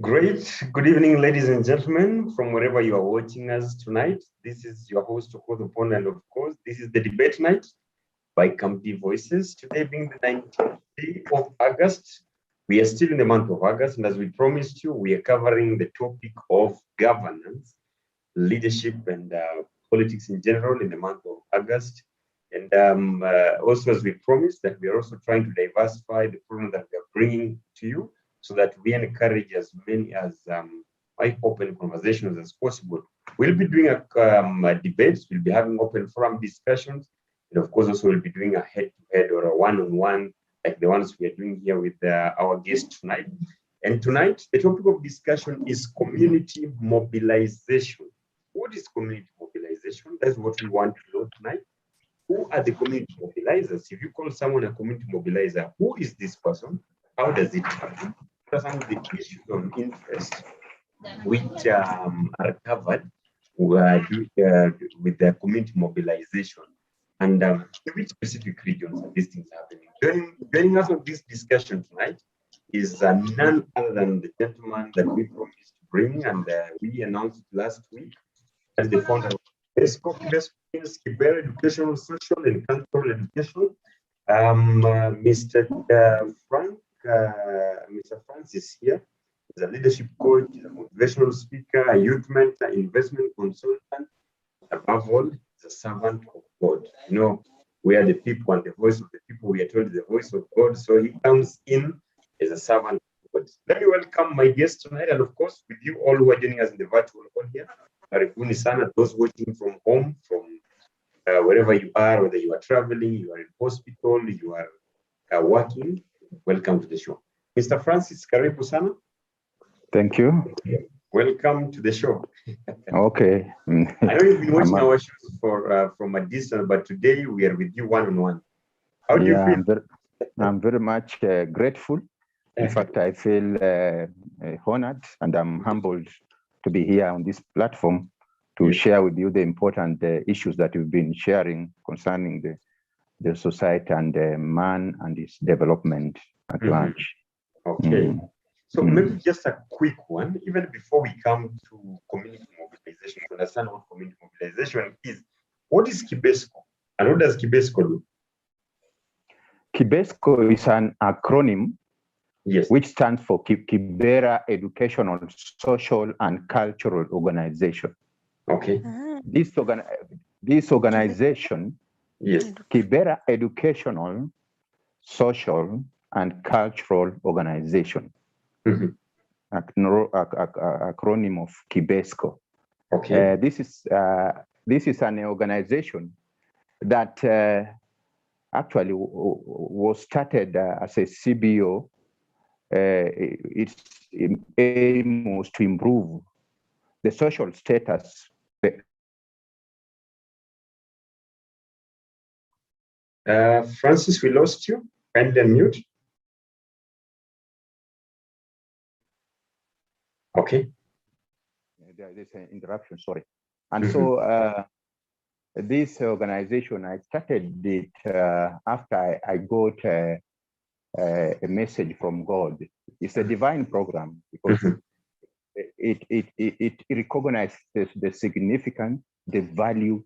Great. Good evening, ladies and gentlemen, from wherever you are watching us tonight. This is your host, Okothopon, and of course, this is the debate night by Comfy Voices. Today being the 19th day of August. We are still in the month of August, and as we promised you, we are covering the topic of governance, leadership, and politics in general in the month of August. And also, as we promised, that we are also trying to diversify the program that we are bringing to you, so that we encourage as many as open conversations as possible. We'll be doing a debates, we'll be having open forum discussions, and of course also we'll be doing a head-to-head or a one-on-one like the ones we are doing here with our guest tonight. And tonight, the topic of discussion is community mobilization. What is community mobilization? That's what we want to know tonight. Who are the community mobilizers? If you call someone a community mobilizer, who is this person? How does it happen? What are some of the issues of interest which are covered with the community mobilization? And in which specific regions are these things happening? Joining us on this discussion tonight is none other than the gentleman that we promised to bring, and we announced it last week as the founder of Kibesco. Kibesco means Kibera Educational, Social, and Cultural Education. Mr. Francis here is a leadership coach, he's a motivational speaker, a youth mentor, investment consultant. Above all, he's a servant of God. You know, we are the people and the voice of the people. We are told the voice of God. So he comes in as a servant of God. Let me welcome my guest tonight, and of course, with you all who are joining us in the virtual hall here. Karibuni sana, those watching from home, from wherever you are, whether you are traveling, you are in hospital, you are working, welcome to the show. Mr. Francis, karibu sana. Thank you. Welcome to the show. Okay. I know you've been watching our shows from a distance, but today we are with you one-on-one. How do you feel? I'm very much grateful. In fact, I feel honored and I'm humbled to be here on this platform to share with you the important issues that we've been sharing concerning the society and man and its development at large. Okay. So maybe just a quick one, even before we come to community mobilization, to understand what community mobilization is. What is Kibesco? And what does Kibesco do? Kibesco is an acronym which stands for Kibera Educational, Social, and Cultural Organization. Okay. This organization, Kibera Educational, Social, and Cultural Organization. Acronym of Kibesco. Okay. This is an organization that actually was started as a CBO. Its aim was to improve the social status. Francis, we lost you. Kindly unmute. Okay. There's an interruption, sorry. And so this organization, I started it after I got a message from God. It's a divine program because it recognizes the significance, the value,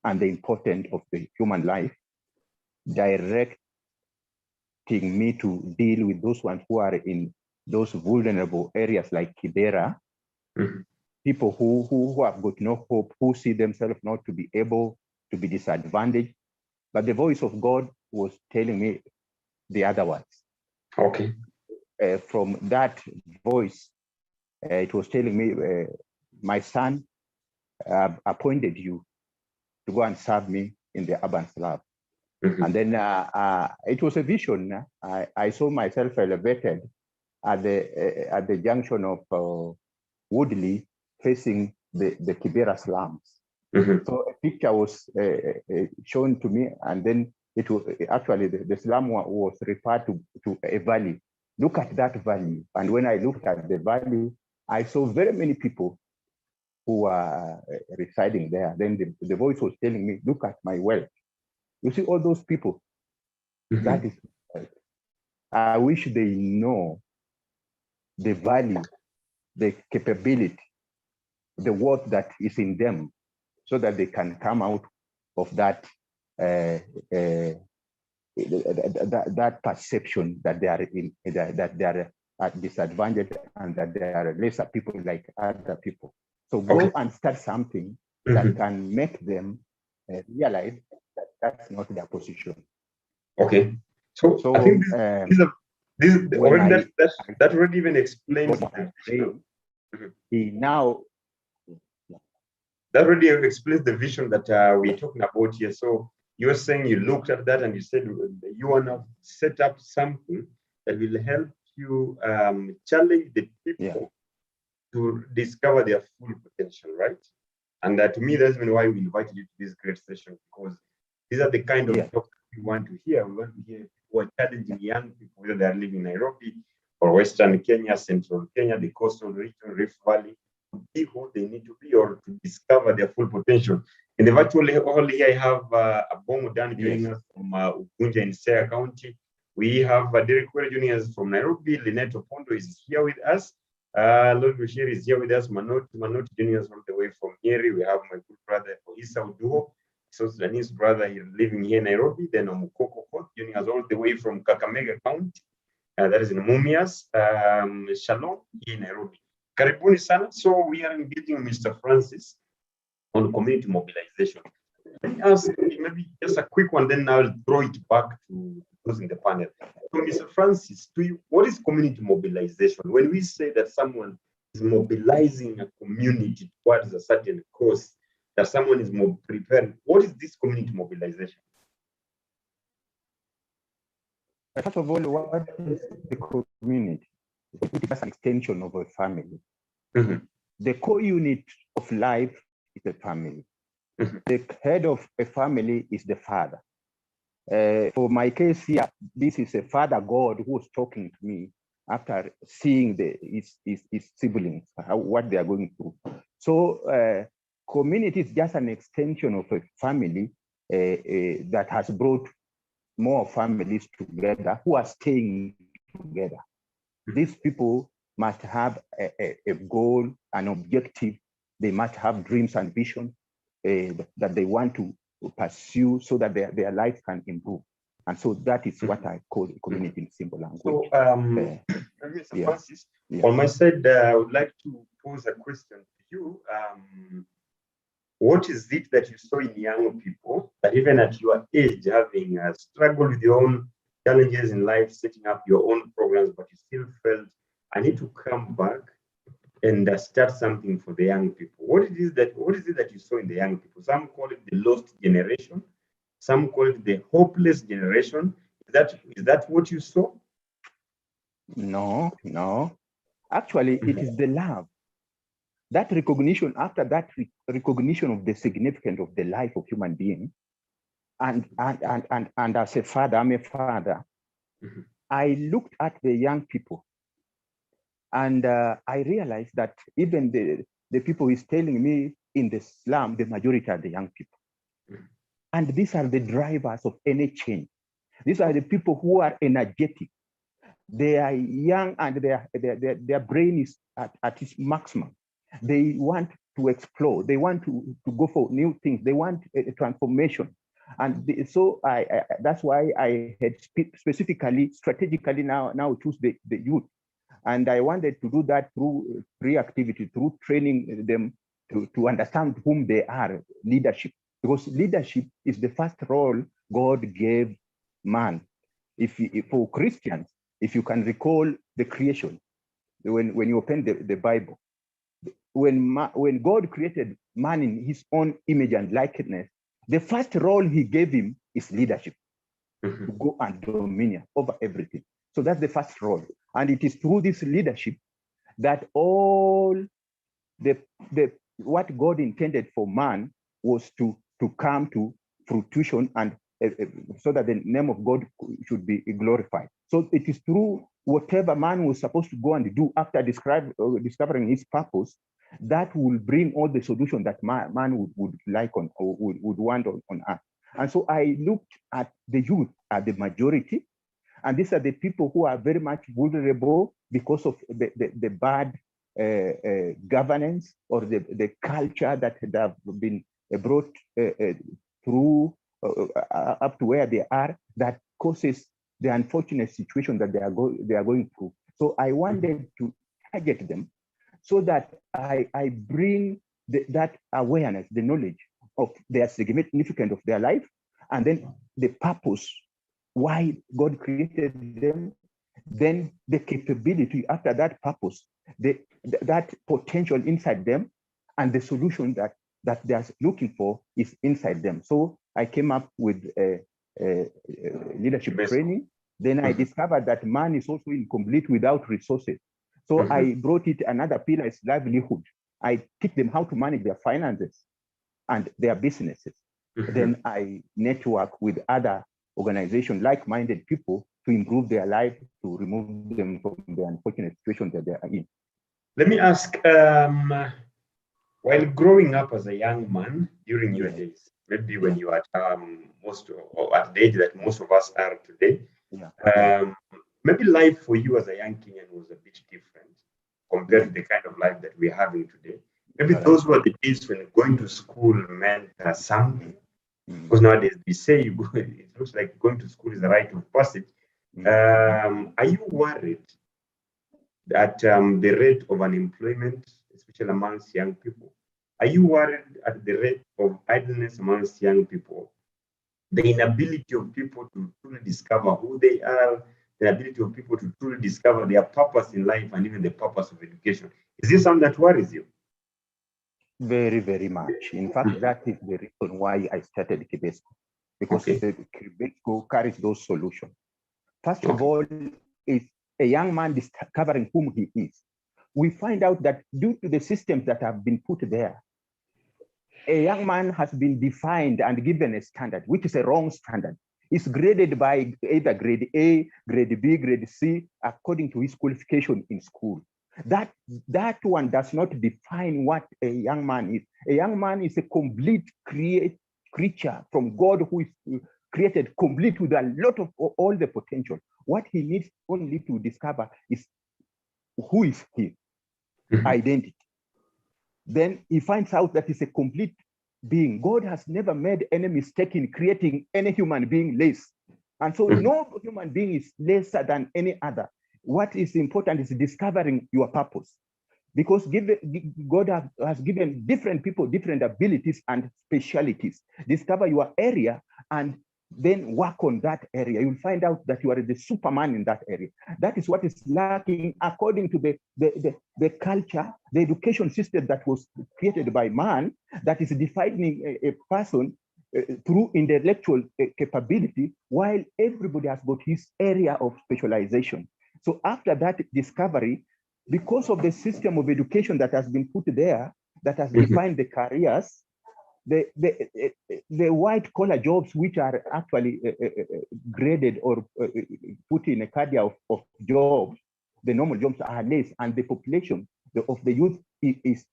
and the importance of the human life, directing me to deal with those ones who are in those vulnerable areas like Kibera, people who have got no hope, who see themselves not to be able to be disadvantaged. But the voice of God was telling me the otherwise. Okay. From that voice, it was telling me, my son appointed you to go and serve me in the urban slab. And then it was a vision. I saw myself elevated at the junction of Woodley, facing the Kibera slums. So a picture was shown to me, and then it was actually the slum was referred to a valley. Look at that valley. And when I looked at the valley, I saw very many people who are residing there. Then the voice was telling me, look at my wealth. You see all those people? That is wealth. I wish they know the value the capability, the worth that is in them, so that they can come out of that that perception that they are that they are at disadvantage and that they are lesser people like other people. So go and start something that can make them realize that that's not their position. Okay. So I think that already even explains the vision. He now that already explains the vision that we're talking about here. So you're saying you looked at that and you said you want to set up something that will help you challenge the people to discover their full potential, right? And to me, that's been why we invited you to this great session, because these are the kind of talks we want to hear. We want to hear who are challenging young people, whether they are living in Nairobi or Western Kenya, Central Kenya, the coastal region, Rift Valley, to be who they need to be or to discover their full potential. In the virtual hall here, I have Abongo Dan joining us from Ugunja in Siaya County. We have Derek Were joining us from Nairobi. Lynette Opondo is here with us. Lord Bashir is here with us. Manot joining us all the way from Nyeri. We have my good brother Oisa Uduho, so Sudanese brother here living here in Nairobi. Then Omukoko joining us all the way from Kakamega County. That is in Mumias. Shalom here in Nairobi. Karibuni sana. So we are engaging Mr. Francis on community mobilization. Let me ask maybe just a quick one, then I'll throw it back to those in the panel. So, Mr. Francis, what is community mobilization? When we say that someone is mobilizing a community towards a certain cause, that someone is more prepared, what is this community mobilization? First of all, what is the community? It is an extension of a family. The core unit of life is a family. The head of a family is the father. For my case here, this is a father God who was talking to me after seeing his siblings, what they are going through. So community is just an extension of a family that has brought more families together who are staying together. These people must have a goal, an objective. They must have dreams and visions that they want to pursue so that their life can improve. And so that is what I call a community in simple language. So, Mr. Francis, on my side, I would like to pose a question to you. What is it that you saw in young people that even at your age, having struggled with your own challenges in life, setting up your own programs, but you still felt, I need to come back and start something for the young people? What is it that you saw in the young people? Some call it the lost generation. Some call it the hopeless generation. Is that what you saw? No. Actually, it is the love. That recognition, after that recognition of the significance of the life of human being, and as a father, I'm a father, I looked at the young people and I realized that even the people is telling me in the slum, the majority are the young people. And these are the drivers of any change. These are the people who are energetic. They are young and their brain is at its maximum. They want to explore. They want to go for new things. They want a transformation. And so that's why I had specifically, strategically now choose the youth. And I wanted to do that through pre-activity, through training them to understand whom they are, leadership. Because leadership is the first role God gave man. If for Christians, if you can recall the creation, when you open the Bible, when God created man in his own image and likeness, the first role he gave him is leadership, to go and dominion over everything. So that's the first role. And it is through this leadership that all what God intended for man was to come to fruition, and so that the name of God should be glorified. So it is through whatever man was supposed to go and do after discovering his purpose that will bring all the solution that man would like on, or would want on earth. And so I looked at the youth as the majority, and these are the people who are very much vulnerable because of the bad governance or the culture that have been brought through up to where they are that causes the unfortunate situation that they are going through. So I wanted to target them so that I bring that awareness, the knowledge of their significance of their life, and then the purpose, why God created them, then the capability after that purpose, that potential inside them, and the solution that they're looking for is inside them. So I came up with a leadership training. Then I discovered that man is also incomplete without resources. So I brought it another pillar is livelihood. I teach them how to manage their finances and their businesses. Then I network with other organizations, like-minded people, to improve their life, to remove them from the unfortunate situation that they are in. Let me ask, while growing up as a young man during your days, maybe when you are or at the age that most of us are today, maybe life for you as a young Kenyan was a bit different compared to the kind of life that we're having today. Maybe those were the days when going to school meant something. Because nowadays we say it looks like going to school is a rite of passage. Are you worried that the rate of unemployment, especially amongst young people, are you worried at the rate of idleness amongst young people, the inability of people to truly discover who they are, the ability of people to truly discover their purpose in life and even the purpose of education? Is this something that worries you? Very, very much. In fact, that is the reason why I started Kibesco, because Kibesco carries those solutions. First of all, is a young man discovering whom he is. We find out that due to the systems that have been put there, a young man has been defined and given a standard, which is a wrong standard. It's graded by either grade A, grade B, grade C, according to his qualification in school. That one does not define what a young man is. A young man is a complete creature from God who is created complete with a lot of all the potential. What he needs only to discover is who is he, identity. Then he finds out that he's a complete being. God has never made any mistake in creating any human being less. And so no human being is lesser than any other. What is important is discovering your purpose. Because God has given different people different abilities and specialities. Discover your area and then work on that area. You'll find out that you are the Superman in that area. That is what is lacking according to the culture, the education system that was created by man, that is defining a person through intellectual capability, while everybody has got his area of specialization. So after that discovery, because of the system of education that has been put there, that has defined the careers, the white collar jobs, which are actually graded or put in a category of jobs, the normal jobs are less, and the population of the youth is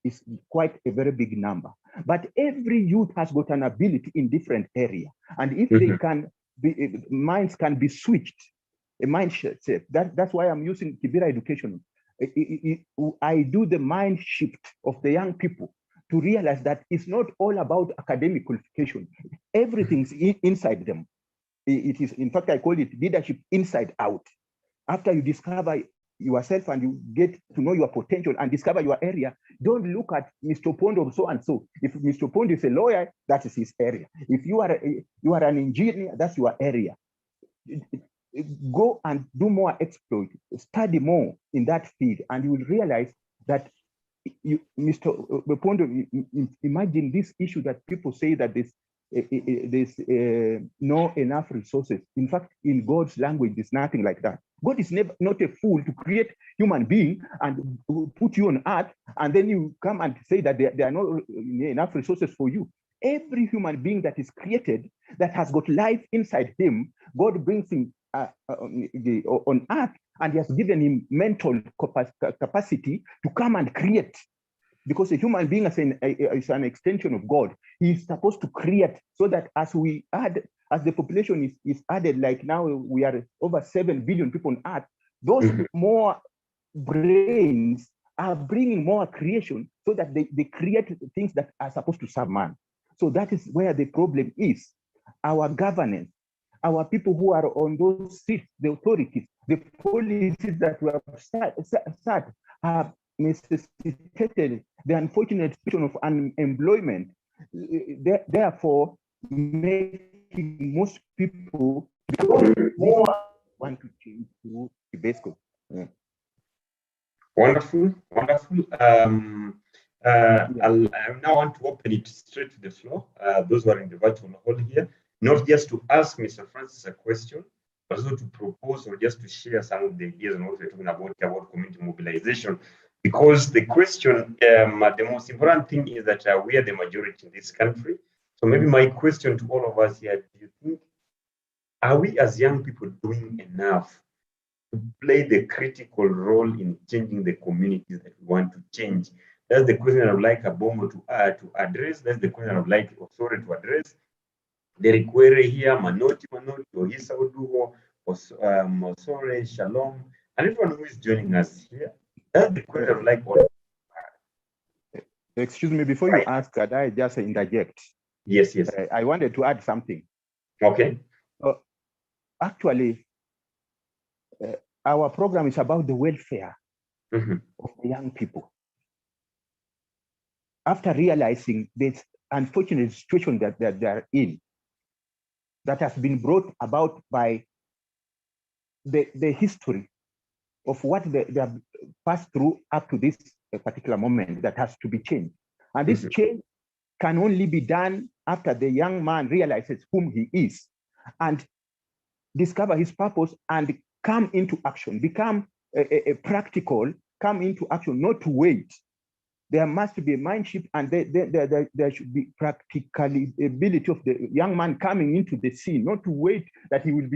quite a very big number. But every youth has got an ability in different area, and if they can be, minds can be switched, a mind shift. That's why I'm using Kibera education. I do the mind shift of the young people to realize that it's not all about academic qualification. Everything's inside them. It is, in fact, I call it leadership inside out. After you discover yourself and you get to know your potential and discover your area, don't look at Mr. Pond or so and so. If Mr. Pond is a lawyer, that is his area. If you are an engineer, that's your area. Go and do more exploit, study more in that field, and you will realize that Mr. Pondo, imagine this issue that people say that there's no enough resources. In fact, in God's language, there's nothing like that. God is not a fool to create human being and put you on earth, and then you come and say that there are not enough resources for you. Every human being that is created, that has got life inside him, God brings him on earth, and he has given him mental capacity to come and create. Because a human being is an extension of God. He's supposed to create, so that as the population is added, like now we are over 7 billion people on earth, those more brains are bringing more creation so that they create things that are supposed to serve man. So that is where the problem is. Our governance, our people who are on those seats, the authorities, the policies that we have set have necessitated the unfortunate situation of unemployment, therefore making most people want to change to the base code. Yeah. Wonderful, wonderful. I now want to open it straight to the floor. Those who are in the virtual hall here, not just to ask Mr. Francis a question, but also to propose or just to share some of the ideas on what we're talking about community mobilization. Because the question, the most important thing is that we are the majority in this country. So maybe my question to all of us here, do you think, are we as young people doing enough to play the critical role in changing the communities that we want to change? That's the question I would like Abongo to address. That's the question I would like Osore to address. The Requere here, Manoti, Ohisa Oduho, Osore, Shalom, and everyone who is joining us here. That's the question I would like all. Excuse me, before you ask, could I just interject? Yes, yes. I wanted to add something. Okay. Actually, our program is about the welfare Mm-hmm. of the young people. After realizing this unfortunate situation that they are in, that has been brought about by the history of what they have passed through up to this particular moment that has to be changed. And this change can only be done after the young man realizes whom he is and discover his purpose and come into action, become a practical, come into action, not to wait. There must be a mindship, and there should be practicability of the young man coming into the scene, not to wait that he will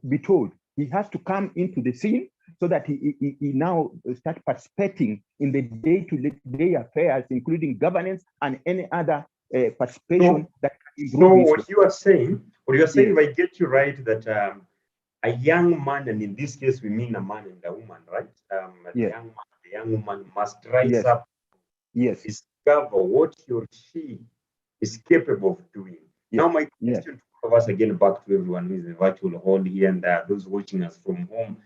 be told. He has to come into the scene so that he now start participating in the day-to-day affairs, including governance and any other participation that can improve. So what you are saying, yes. If I get you right, that a young man, and in this case we mean a man and a woman, right? Yes. The young woman must rise up, discover what he or she is capable of doing. Now, my question to all of us, again, back to everyone who is in the virtual hall here and those watching us from home,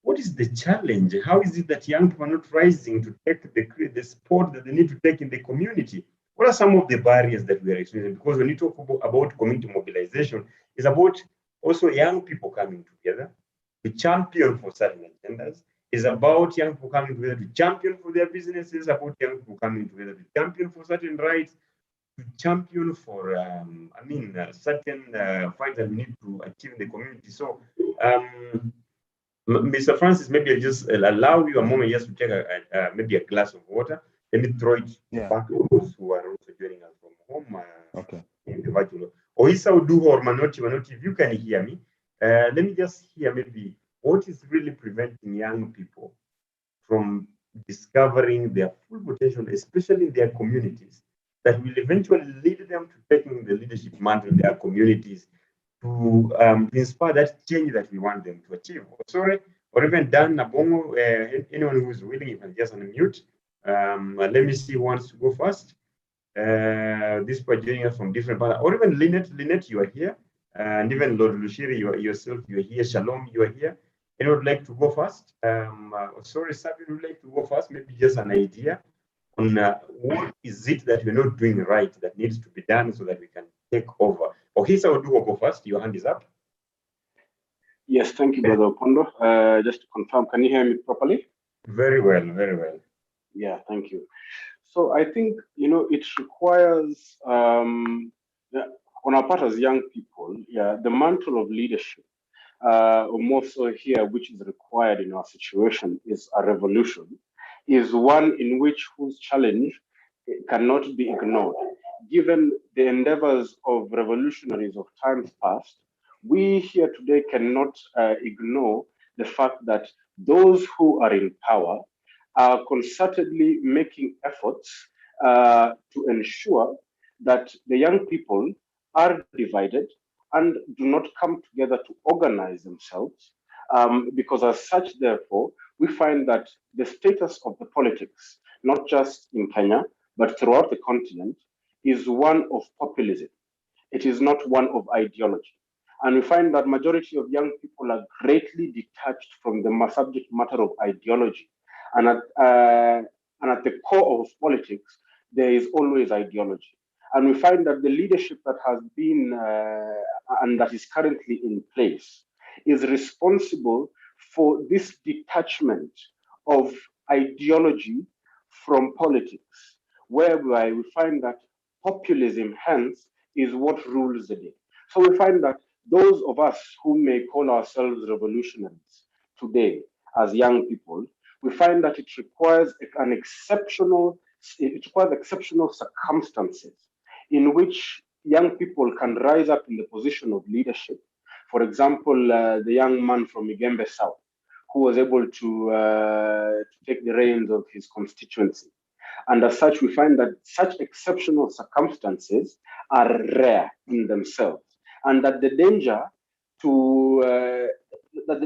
what is the challenge? How is it that young people are not rising to take the sport that they need to take in the community? What are some of the barriers that we are experiencing? Because when you talk about community mobilization, it's about also young people coming together to champion for certain agendas. It's about young people coming together to champion for their businesses, about young people coming together to champion for certain rights, to champion for, certain fights that we need to achieve in the community. So, Mr. Francis, maybe I'll just allow you a moment just to take maybe a glass of water. Let me throw it back to those who are also joining us from home. In the virtual. Ohisa Uduho or Manoti, if you can hear me, let me just hear maybe what is really preventing young people from discovering their full potential, especially in their communities, that will eventually lead them to taking the leadership mantle in their communities to inspire that change that we want them to achieve. Sorry, or even Dan Nabongo, anyone who's willing, you can just unmute. Let me see who wants to go first. This by joining us from different parts, or even Lynette, you are here, and even Lord Lushiri, yourself, you are here. Shalom, you are here. Anyone would like to go first? Sorry, Sabine would like to go first. Maybe just an idea on what is it that we're not doing right that needs to be done so that we can take over. Ohisa Oduho, go first. Your hand is up. Yes, thank you, Brother Opondo. Just to confirm, can you hear me properly? Very well, very well. Yeah, thank you. So I think, it requires, on our part as young people, the mantle of leadership, or more so here, which is required in our situation, is a revolution, is one in which whose challenge cannot be ignored. Given the endeavors of revolutionaries of times past, we here today cannot ignore the fact that those who are in power are concertedly making efforts to ensure that the young people are divided and do not come together to organize themselves, because as such, therefore, we find that the status of the politics, not just in Kenya, but throughout the continent, is one of populism. It is not one of ideology. And we find that majority of young people are greatly detached from the subject matter of ideology. And at the core of politics, there is always ideology. And we find that the leadership that has been and that is currently in place is responsible for this detachment of ideology from politics, whereby we find that populism, hence, is what rules the day. So we find that those of us who may call ourselves revolutionaries today as young people, we find that it requires exceptional circumstances in which young people can rise up in the position of leadership. For example, the young man from Igembe South, who was able to take the reins of his constituency. And as such, we find that such exceptional circumstances are rare in themselves, and that the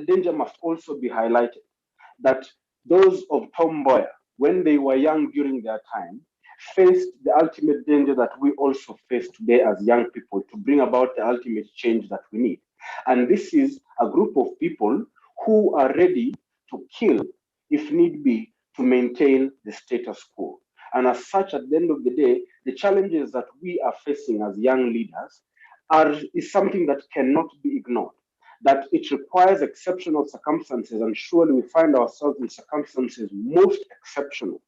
danger must also be highlighted. That those of Tom Mboya, when they were young during their time, faced the ultimate danger that we also face today as young people to bring about the ultimate change that we need. And this is a group of people who are ready to kill, if need be, to maintain the status quo. And as such, at the end of the day, the challenges that we are facing as young leaders is something that cannot be ignored. That it requires exceptional circumstances, and surely we find ourselves in circumstances most exceptional.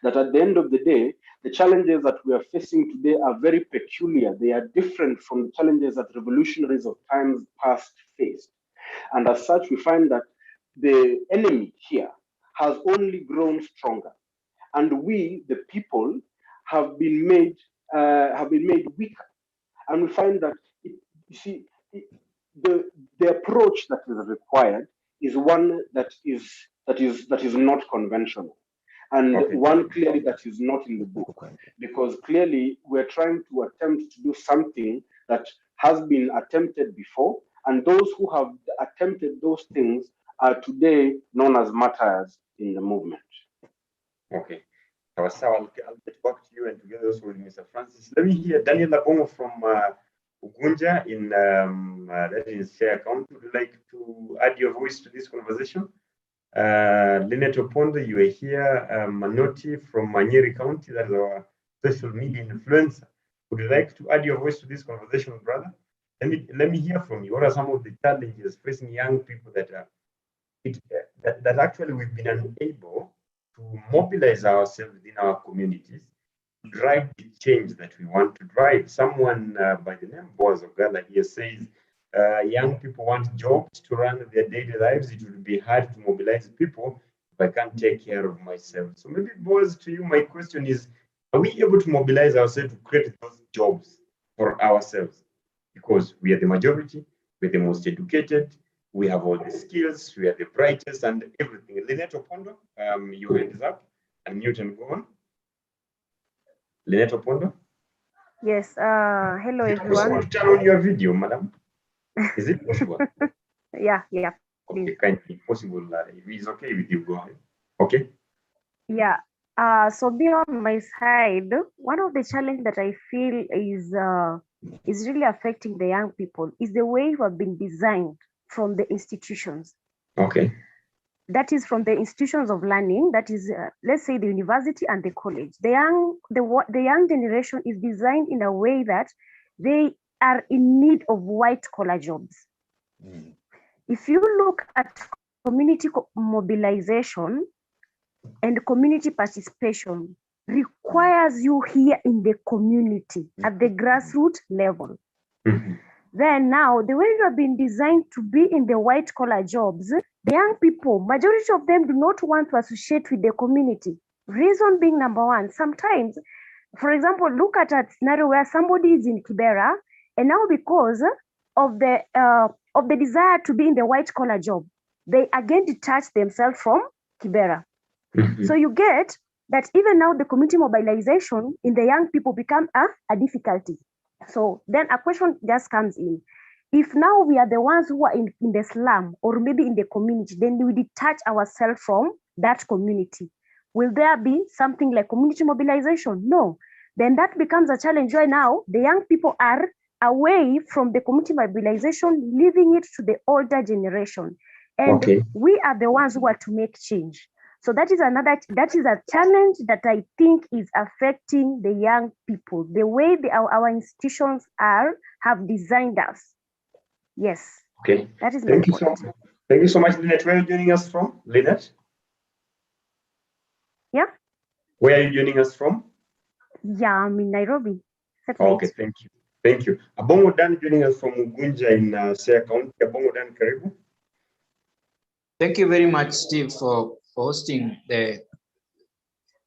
That at the end of the day, the challenges that we are facing today are very peculiar. They are different from the challenges that revolutionaries of times past faced. And as such, we find that the enemy here has only grown stronger. And we, the people, have been made weaker. And we find that, the approach that is required is one that is not conventional, and one clearly that is not in the book, because clearly we're trying to attempt to do something that has been attempted before, and those who have attempted those things are today known as martyrs in the movement. Okay. So I'll get back to you, and together also with Mr. Francis. Let me hear Daniel Labongo from Ugunja that is Share County. Would you like to add your voice to this conversation? Lynette Opondo, you are here. Manoti from Manyeri County, that is our social media influencer. Would you like to add your voice to this conversation, brother? Let me hear from you. What are some of the challenges facing young people that actually we've been unable to mobilize ourselves within our communities to drive the change that we want to drive? Someone by the name Boaz Ogala here says, young people want jobs to run their daily lives. It will be hard to mobilize people if I can't take care of myself. So maybe, Boaz, to you, my question is, are we able to mobilize ourselves to create those jobs for ourselves? Because we are the majority, we're the most educated, we have all the skills, we are the brightest and everything. Lynette Opondo, your hand is up, and Newton, go on. Lynette Opondo? Yes, hello everyone. Turn on your video, madam. Is it possible? Yeah. Okay, kindly possible. If it's okay with you, go ahead. Okay. Yeah. So be on my side, one of the challenges that I feel is really affecting the young people is the way we have been designed from the institutions. Okay. That is from the institutions of learning. That is, let's say, the university and the college. The young generation is designed in a way that they are in need of white-collar jobs. Mm. If you look at community mobilization and community participation, requires you here in the community at the grassroots level. Mm-hmm. Then now, the way you have been designed to be in the white-collar jobs, the young people, majority of them do not want to associate with the community. Reason being, number one, sometimes, for example, look at a scenario where somebody is in Kibera, and now because of the desire to be in the white-collar job, they again detach themselves from Kibera. Mm-hmm. So you get that even now the community mobilization in the young people become a difficulty. So then a question just comes in. If now we are the ones who are in the slum or maybe in the community, then we detach ourselves from that community. Will there be something like community mobilization? No. Then that becomes a challenge right now. The young people are away from the community mobilization, leaving it to the older generation. And we are the ones who are to make change. So that is a challenge that I think is affecting the young people, the way our institutions have designed us. Yes. Okay. That is Thank you so much. Thank you so much, Lynette. Where are you joining us from, Lynette? Yeah. Where are you joining us from? Yeah, I'm in Nairobi. Okay, thank you. Thank you. Abongo Dan joining us from Ugunja in Siaya County. Abongo Dan, karibu. Thank you very much, Steve, for hosting the.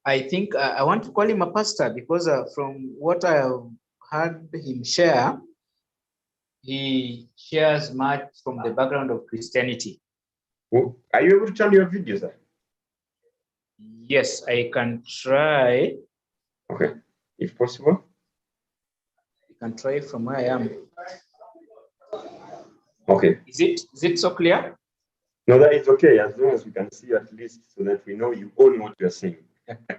I think I want to call him a pastor because from what I have heard him share, he shares much from the background of Christianity. Oh, are you able to turn your video, sir? Yes, I can try. Okay, if possible. I can try from where I am. Okay. Is it so clear? No, that is okay, as long as we can see at least so that we know you own what you're saying.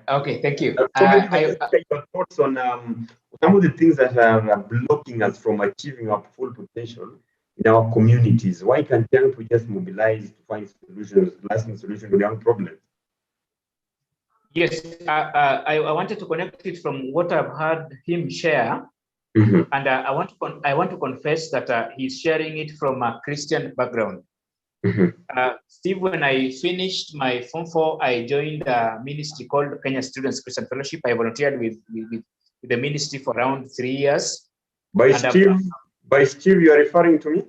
Okay, thank you. So maybe your thoughts on some of the things that are blocking us from achieving our full potential in our communities. Why can't young people just mobilize to find solutions, lasting solutions to young problems? Yes, I wanted to connect it from what I've heard him share, and I want to confess that he's sharing it from a Christian background. Steve, when I finished my Form 4, I joined a ministry called Kenya Students Christian Fellowship. I volunteered with the ministry for around 3 years. By Steve, you are referring to me?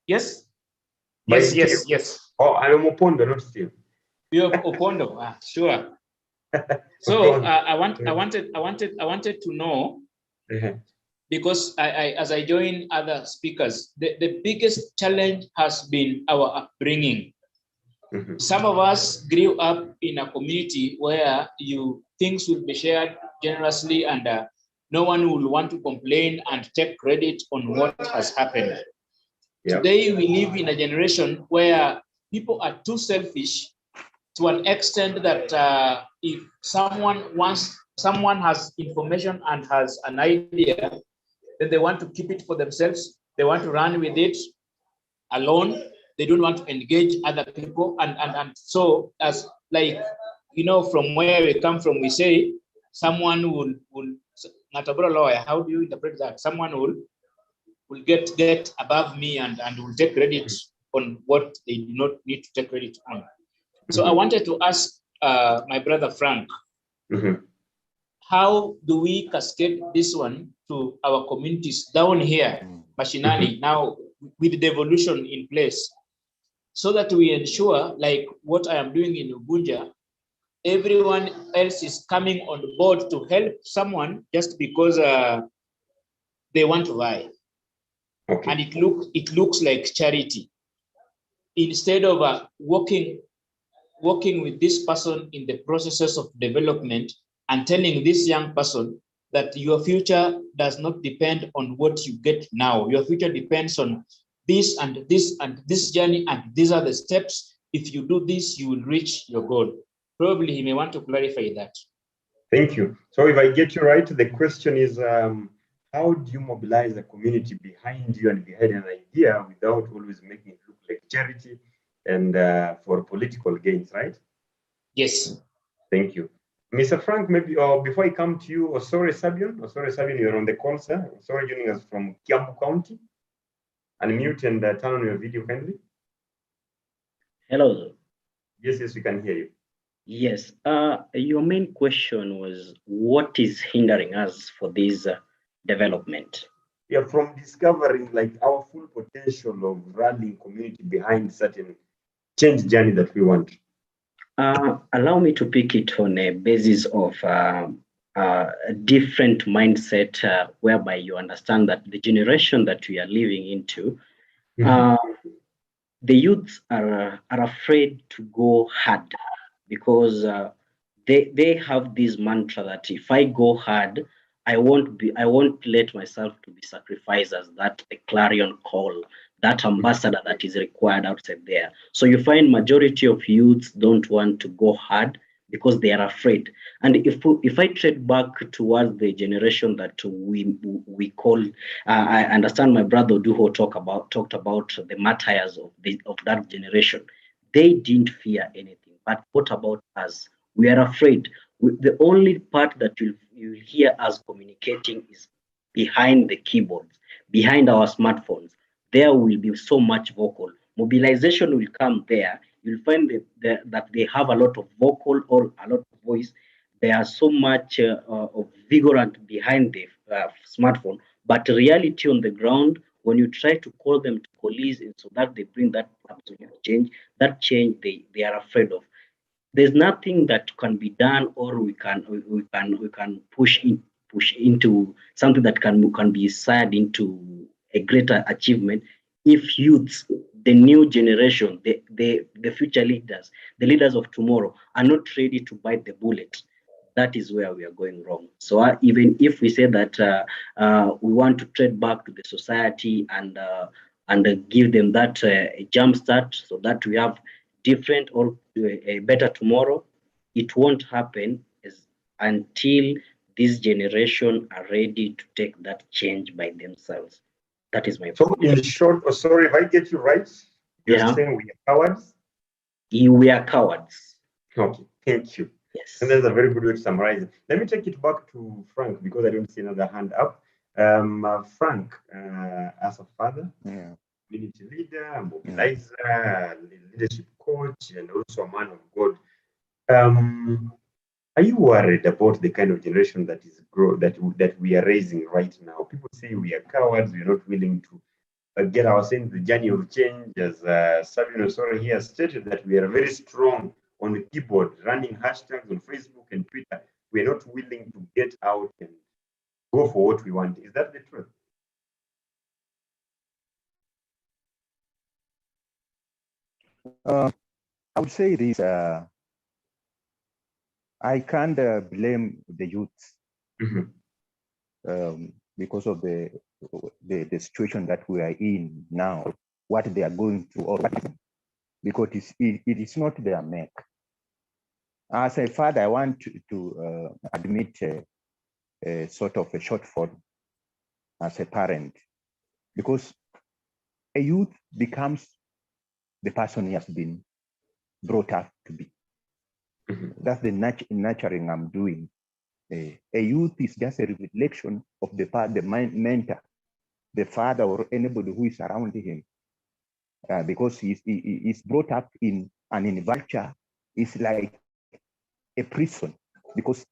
Yes. By yes, Steve. yes, yes. Oh, I'm Opondo, not Steve. You're Opondo, sure. So I wanted to know, because as I join other speakers, the biggest challenge has been our upbringing. Some of us grew up in a community where things will be shared generously and no one will want to complain and take credit on what has happened. Yeah. Today, we live in a generation where people are too selfish to an extent that if someone has information and has an idea, then they want to keep it for themselves. They want to run with it alone. They don't want to engage other people. And so, as like, from where we come from, we say someone will not a lawyer. How do you interpret that? Someone will get above me and will take credit on what they do not need to take credit on. So I wanted to ask my brother Frank, how do we cascade this one to our communities down here, Mashinani, now with the devolution in place, so that we ensure, like what I am doing in Ugunja, everyone else is coming on board to help someone just because they want to buy. Okay. And it looks like charity. Instead of working with this person in the processes of development and telling this young person that your future does not depend on what you get now. Your future depends on this and this and this journey, and these are the steps. If you do this, you will reach your goal. Probably he may want to clarify that. Thank you. So if I get you right, the question is, how do you mobilize the community behind you and behind an idea without always making it look like charity and for political gains, right? Yes. Thank you. Mr. Frank, maybe before I come to you, Osore Sabian, you're on the call, sir. Osore joining us from Kiambu County. Unmute and turn on your video kindly. Hello. Yes, we can hear you. Yes. Your main question was, what is hindering us for this development? Yeah, from discovering like our full potential of rallying community behind certain change journey that we want. Allow me to pick it on a basis of a different mindset, whereby you understand that the generation that we are living into, the youths are afraid to go hard because they have this mantra that if I go hard, I won't let myself to be sacrificed as that a clarion call, that ambassador that is required outside there. So you find majority of youths don't want to go hard because they are afraid. And if I trade back towards the generation that we call, I understand my brother Duho talked about the martyrs of that generation. They didn't fear anything. But what about us? We are afraid. The only part that you'll hear us communicating is behind the keyboards, behind our smartphones. There will be so much vocal. Mobilization will come there. You'll find that they have a lot of vocal or a lot of voice. They are so much of vigorant behind the smartphone, but reality on the ground, when you try to call them to police and so that they bring that absolute change, that change they are afraid of. There's nothing that can be done, or we can push into something that can be said into a greater achievement if youths, the new generation, the future leaders, the leaders of tomorrow are not ready to bite the bullet. That is where we are going wrong. So even if we say that we want to trade back to the society and give them that jump start so that we have different or a better tomorrow, it won't happen until this generation are ready to take that change by themselves. That is my So point. in short, oh, sorry if I get you right, you're saying we are cowards? We are cowards. Okay, thank you. Yes. And that's a very good way to summarize it. Let me take it back to Frank because I don't see another hand up. Frank, as a father, community leader, mobilizer, leadership coach, and also a man of God. Are you worried about the kind of generation that is that we are raising right now? People say we are cowards, we're not willing to get ourselves in the journey of change. As Sabino Soro here stated that we are very strong on the keyboard, running hashtags on Facebook and Twitter. We're not willing to get out and go for what we want. Is that the truth? I would say this. I can't blame the youth because of the situation that we are in now, what they are going through, or because it is not their make. As a father, I want to admit a sort of a shortfall as a parent, because a youth becomes the person he has been brought up to be. That's the nurturing I'm doing. A youth is just a reflection of the mentor, the father, or anybody who is around him, because he's brought up in an environment. It's like a prison, because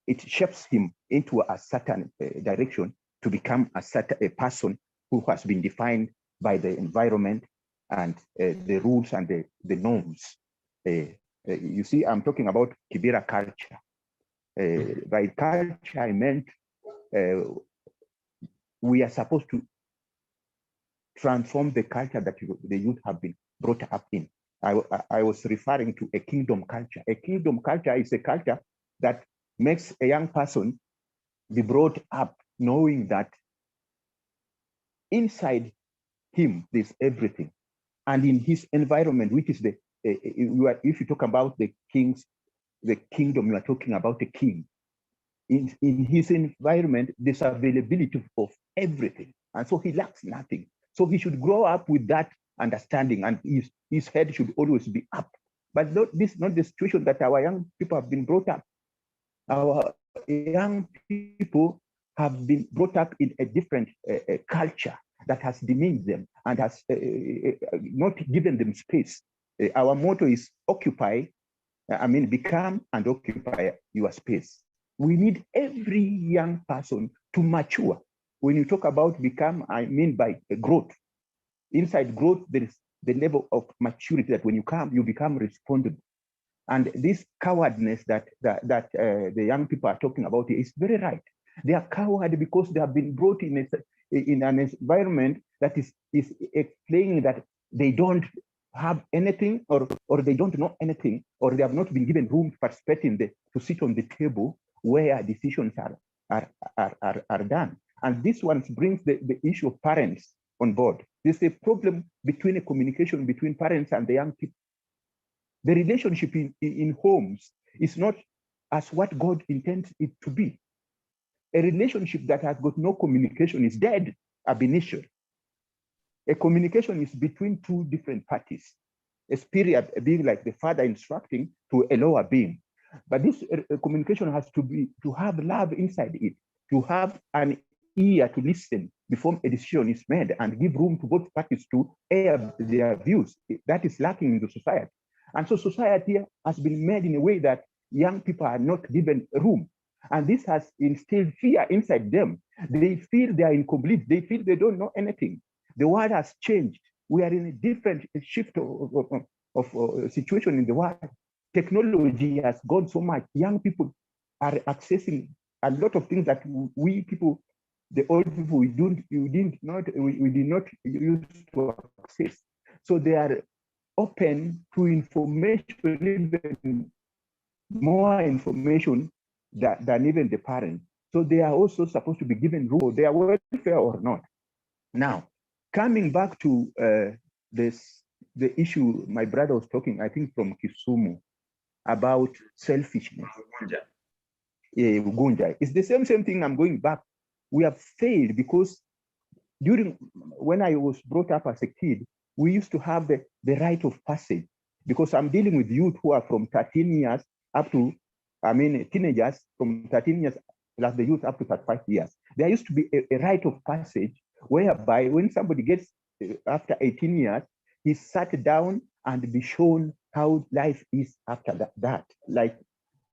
it shapes him into a certain direction to become a person who has been defined by the environment and the rules and the norms. You see, I'm talking about Kibera culture. By culture, I meant we are supposed to transform the culture that the youth have been brought up in. I was referring to a kingdom culture. A kingdom culture is a culture that makes a young person be brought up knowing that inside him there's everything, and in his environment, which is if you talk about the kingdom, you are talking about a king. In his environment, there's availability of everything, and so he lacks nothing. So he should grow up with that understanding, and his head should always be up. But this is not the situation that our young people have been brought up. Our young people have been brought up in a different culture that has demeaned them and has not given them space. Our motto is occupy, become and occupy your space. We need every young person to mature. When you talk about become, I mean by growth. Inside growth, there is the level of maturity that when you become responsible. And this cowardness that the young people are talking about is very right. They are coward because they have been brought in an environment that is explaining that they don't have anything, or they don't know anything, or they have not been given room to participate to sit on the table where decisions are done. And this one brings the issue of parents on board. There's a problem between a communication between parents and the young people. The relationship in homes is not as what God intends it to be. A relationship that has got no communication is dead ab initio. A communication is between two different parties. A spirit being like the father instructing to a lower being. But this communication has to have love inside it, to have an ear to listen before a decision is made and give room to both parties to air their views. That is lacking in the society. And so society has been made in a way that young people are not given room. And this has instilled fear inside them. They feel they are incomplete. They feel they don't know anything. The world has changed. We are in a different shift of situation in the world. Technology has gone so much. Young people are accessing a lot of things that we people, the old people, we did not use to access. So they are open to information, even more information than even the parents. So they are also supposed to be given room for their welfare or not. Now, coming back to the issue my brother was talking, I think from Kisumu, about selfishness. Gunja. It's the same thing. I'm going back. We have failed because when I was brought up as a kid, we used to have the rite of passage, because I'm dealing with youth who are from 13 years up to, teenagers from 13 years plus the youth up to 35 years. There used to be a rite of passage whereby when somebody gets after 18 years, he's sat down and be shown how life is after that. Like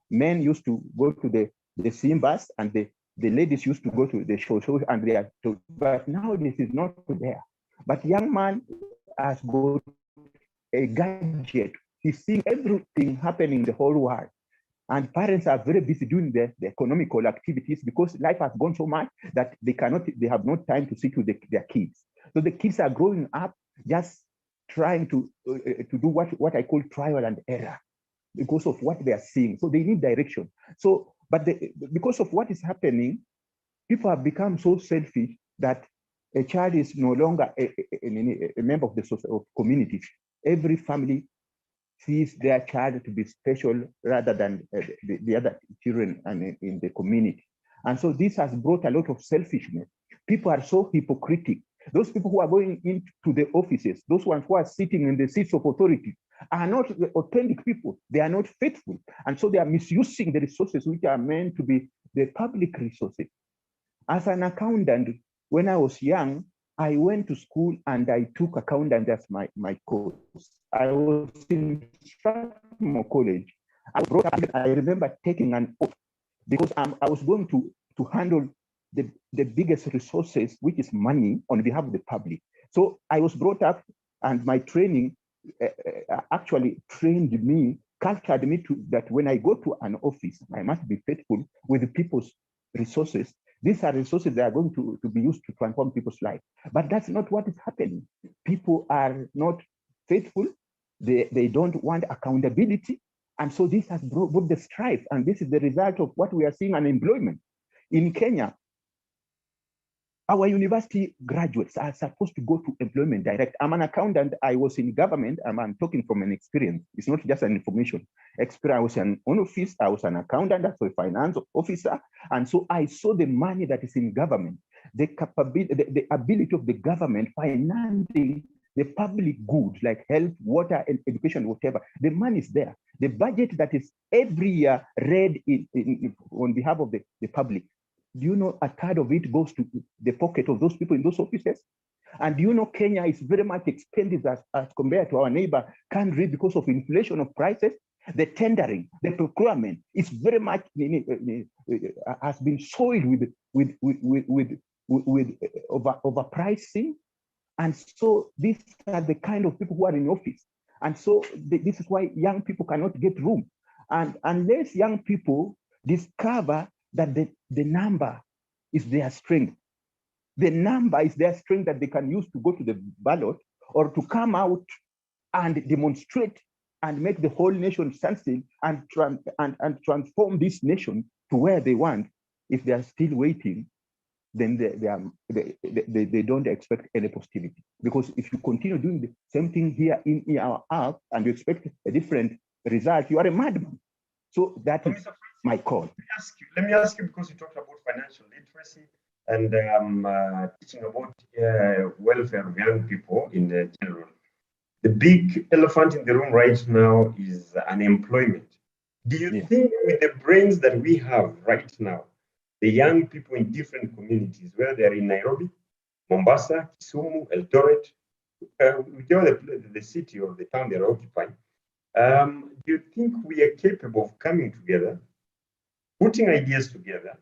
men used to go to the Simbas and the ladies used to go to the shows and they are told, but now this is not there. But young man has got a gadget. He's seeing everything happening in the whole world. And parents are very busy doing the economical activities because life has gone so much that they have no time to sit with their kids. So the kids are growing up just trying to do what I call trial and error because of what they are seeing. So they need direction. So, but because of what is happening, people have become so selfish that a child is no longer a member of the social community. Every family sees their child to be special rather than the other children in the community. And so this has brought a lot of selfishness. People are so hypocritical. Those people who are going into the offices, those ones who are sitting in the seats of authority, are not the authentic people. They are not faithful. And so they are misusing the resources which are meant to be the public resources. As an accountant, when I was young, I went to school and I took accountant as my course. I was in Strathmore College. I remember taking an oath because I was going to handle the biggest resources, which is money, on behalf of the public. So I was brought up, and my training actually trained me, cultured me to that when I go to an office, I must be faithful with the people's resources. These are resources that are going to be used to transform people's life. But that's not what is happening. People are not faithful. They don't want accountability. And so this has brought the strife. And this is the result of what we are seeing, unemployment. In Kenya, our university graduates are supposed to go to employment direct. I'm an accountant. I was in government. I'm talking from an experience. It's not just an information experience. I was in an office. I was an accountant, so a finance officer. And so I saw the money that is in government, the capability, the ability of the government financing the public goods like health, water, and education, whatever. The money is there. The budget that is every year read on behalf of the public. Do you know a third of it goes to the pocket of those people in those offices? And do you know Kenya is very much expensive as compared to our neighbor country because of inflation of prices? The tendering, the procurement is very much has been soiled with overpricing. And so these are the kind of people who are in office. And so this is why young people cannot get room. And unless young people discover that the number is their strength. The number is their strength that they can use to go to the ballot or to come out and demonstrate and make the whole nation stand still and transform this nation to where they want. if they are still waiting, then they don't expect any positivity. Because if you continue doing the same thing here in our app and you expect a different result, you are a madman. So that is my call. Let me ask you, because you talked about financial literacy and teaching about welfare of young people in general. The big elephant in the room right now is unemployment. Do you think with the brains that we have right now, the young people in different communities, whether they're in Nairobi, Mombasa, Kisumu, Eldoret, whichever the city or the town they're occupying, do you think we are capable of coming together, putting ideas together,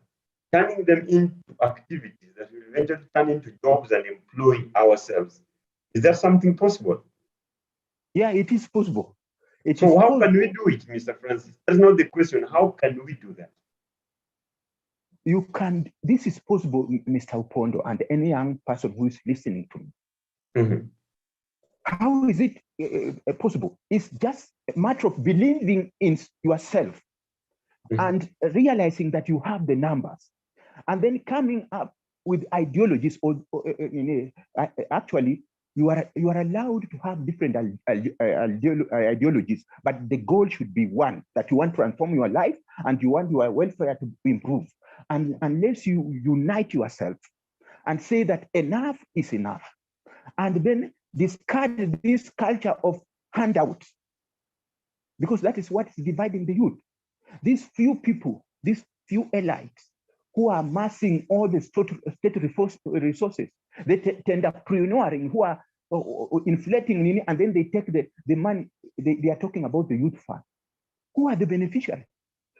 turning them into activities that will eventually turn into jobs and employ ourselves? Is that something possible? Yeah, it is possible. So how can we do it, Mr. Francis? That's not the question. How can we do that? You can, this is possible, Mr. Upondo, and any young person who is listening to me. Mm-hmm. How is it possible? It's just a matter of believing in yourself and realizing that you have the numbers, and then coming up with ideologies. Actually, you are allowed to have different ideologies, but the goal should be one, that you want to transform your life and you want your welfare to improve. And unless you unite yourself and say that enough is enough, and then discard this culture of handouts, because that is what is dividing the youth. These few people, these few elites who are amassing all the state resources, they entrepreneuring, who are inflating, and then they take the money. They are talking about the youth fund. Who are the beneficiaries?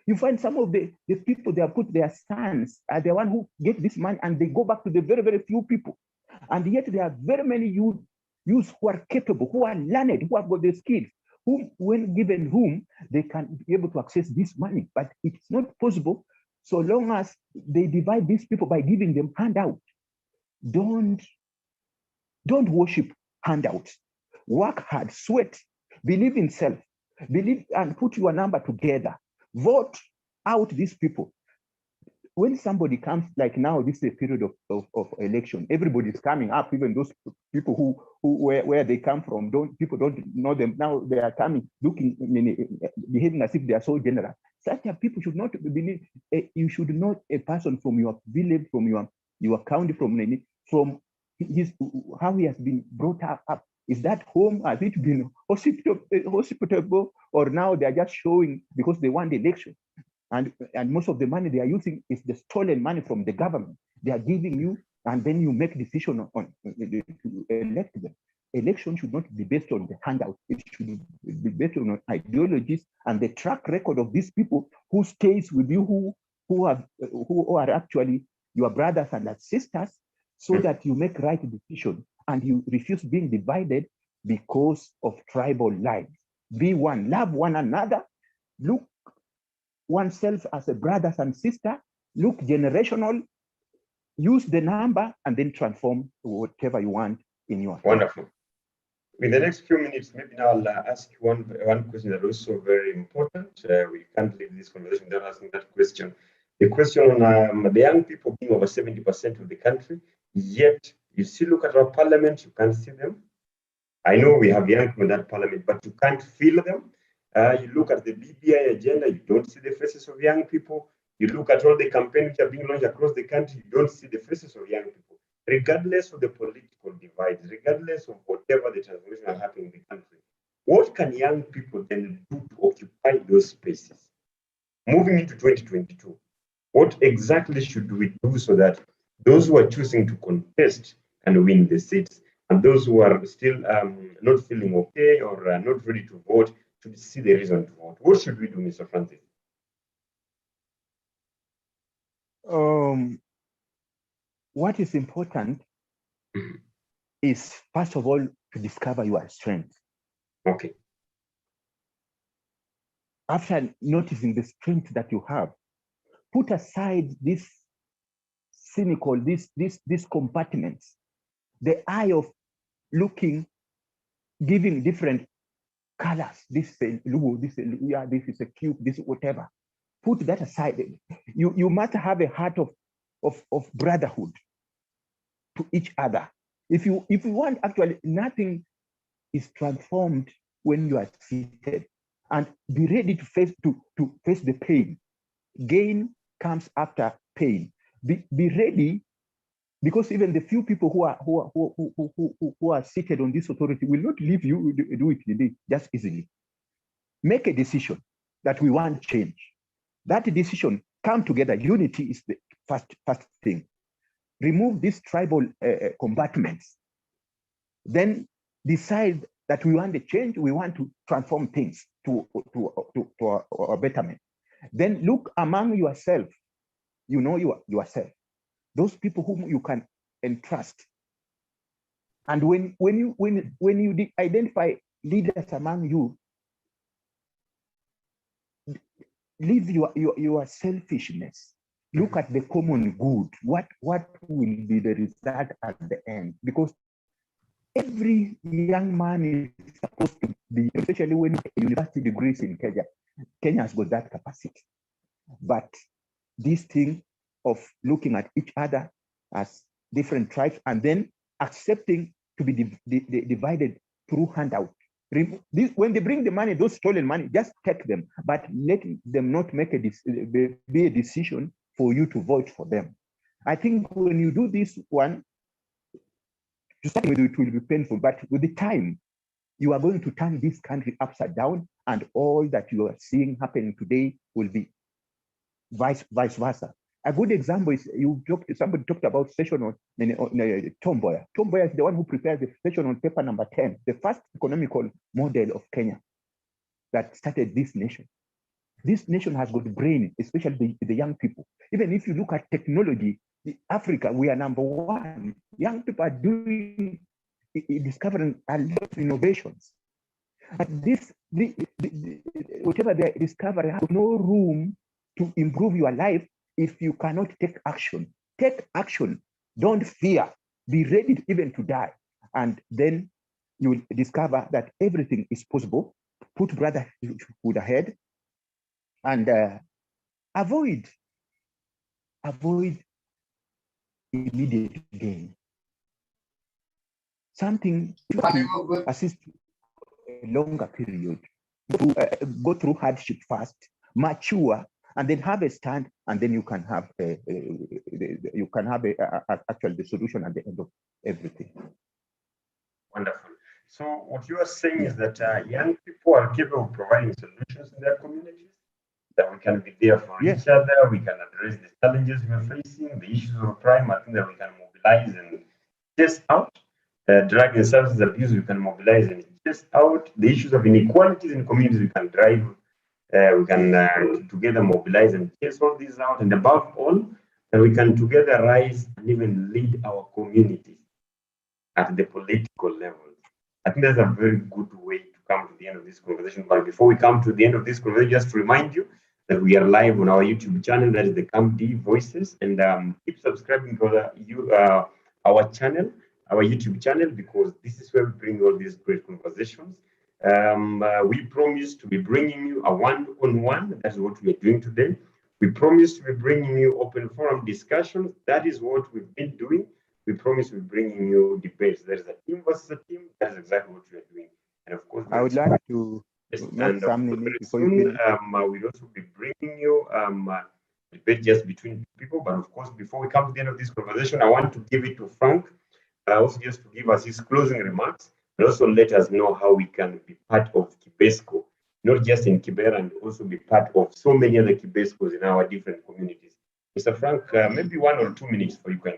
You find some of the people, they have put their sons are the one who get this money, and they go back to the very, very few people. And yet there are very many youths who are capable, who are learned, who have got the skills, who, when given whom, they can be able to access this money. But it's not possible so long as they divide these people by giving them handouts. Don't worship handouts. Work hard, sweat, believe in self, believe and put your number together. Vote out these people. When somebody comes, like now, this is a period of election, everybody's coming up, even those people who where they come from, people don't know them. Now they are coming, looking, behaving as if they are so generous. Such a people should not believe, you should not a person from your village, from your county, from his, how he has been brought up. Is that home? Has it been hospitable? Or now they are just showing because they want the election? And most of the money they are using is the stolen money from the government. They are giving you, and then you make decision on to elect them. Election should not be based on the handout. It should be based on ideologies and the track record of these people who stays with you, who are actually your brothers and sisters, so that you make right decision and you refuse being divided because of tribal lines. Be one, love one another, look oneself as a brothers and sister, look generational, use the number, and then transform whatever you want in your wonderful. In the next few minutes, maybe now I'll ask you one question that is also very important. We can't leave this conversation without asking that question. The question on the young people being over 70% of the country, yet you still look at our parliament, you can't see them. I know we have young people in that parliament, but you can't feel them. You look at the BBI agenda, you don't see the faces of young people. You look at all the campaigns which are being launched across the country, you don't see the faces of young people. Regardless of the political divides, regardless of whatever the transformation are happening in the country, what can young people then do to occupy those spaces? Moving into 2022, what exactly should we do so that those who are choosing to contest can win the seats, and those who are still not feeling okay or not ready to vote should see the reason to vote? What should we do, Mr. Francis? What is important is, first of all, to discover your strength. Okay. After noticing the strength that you have, put aside this cynical, these compartments, the eye of looking, giving different colors. This is a blue, this is a cube, this is whatever. put that aside. You must have a heart of brotherhood to each other. If you want, actually, nothing is transformed when you are seated, and be ready to face the pain. Gain comes after pain. Be ready, because even the few people who are seated on this authority will not leave you do it just easily. Make a decision that we want change. That decision, come together. Unity is the first thing. Remove these tribal compartments. Then decide that we want a change. We want to transform things to a betterment. Then look among yourself. You know yourself. Those people whom you can entrust. And when you identify leaders among you, leave your selfishness. Look at the common good. What will be the result at the end? Because every young man is supposed to be, especially when university degrees in Kenya. Kenya has got that capacity. But this thing of looking at each other as different tribes and then accepting to be divided through handout. When they bring the money, those stolen money, just take them, but let them not make be a decision for you to vote for them. I think when you do this one, to start with, it will be painful, but with the time, you are going to turn this country upside down, and all that you are seeing happening today will be vice versa. A good example is somebody talked about session on Tom Mboya. Tom Mboya is the one who prepared the session on paper number 10, the first economical model of Kenya that started this nation. This nation has got brain, especially the young people. Even if you look at technology, Africa, we are number one. Young people are discovering a lot of innovations. But whatever they discover has no room to improve your life if you cannot take action. Take action. Don't fear. Be ready even to die. And then you will discover that everything is possible. Put brotherhood ahead and avoid immediate gain. Something to assist a longer period. Go through hardship first, mature, and then have a stand, and then you can have actually the solution at the end of everything. Wonderful. So what you are saying is that young people are capable of providing solutions in their communities, that we can be there for each other, we can address the challenges we are facing, the issues of crime, I think that we can mobilize and test out. Drug and substance abuse, we can mobilize and test out. The issues of inequalities in communities, we can drive, we can together mobilize and test all these out. And above all, that we can together rise and even lead our communities at the political level. I think that's a very good way to come to the end of this conversation. But before we come to the end of this conversation, just to remind you that we are live on our YouTube channel, that is the CAMD Voices, and keep subscribing to our channel, our YouTube channel, because this is where we bring all these great conversations. We promise to be bringing you a one-on-one. That's what we are doing today. We promise to be bringing you open forum discussions. That is what we've been doing. We promise we're bringing you debates. There is a team versus a team. That's exactly what we are doing. And of course, I would like to note something before you finish. We'll also be bringing you debate just between people. But of course, before we come to the end of this conversation, I want to give it to Frank, also just to give us his closing remarks, and also let us know how we can be part of Kibesco, not just in Kibera, and also be part of so many other Kibescos in our different communities. Mr. Frank, maybe 1 or 2 minutes for you can.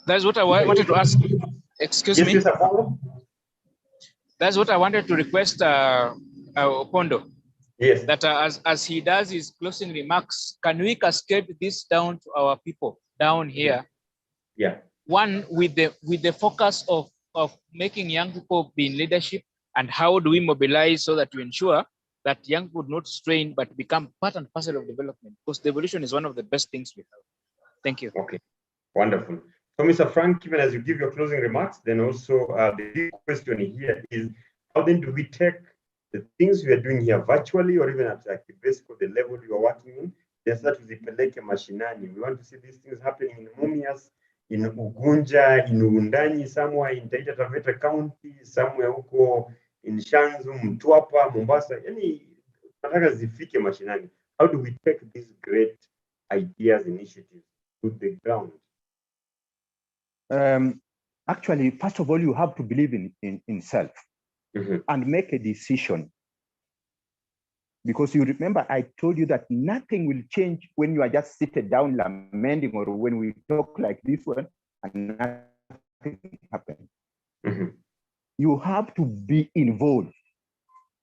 That's what I wanted to ask. Excuse me. Yes, Apollo. That's what I wanted to request Opondo. Yes. That as he does his closing remarks, can we cascade this down to our people down here? Yeah. One, with the focus of making young people be in leadership, and how do we mobilize so that we ensure that young people not strain but become part and parcel of development? Because devolution is one of the best things we have. Thank you. Okay. Wonderful. So, Mr. Frank, even as you give your closing remarks, then also the big question here is, how then do we take the things we are doing here virtually or even at like the basic the level you are working in, there's that zipeleke mashinani. We want to see these things happening in Mumias, in Ugunja, in Uundanyi, somewhere in Taita Taveta County, somewhere huko in Shanzu, Mtwapa, Mombasa. Yani nataka zifike mashinani. How do we take these great ideas, initiatives to the ground? Actually, first of all, you have to believe in self and make a decision. Because you remember, I told you that nothing will change when you are just seated down lamenting, or when we talk like this one and nothing happens. You have to be involved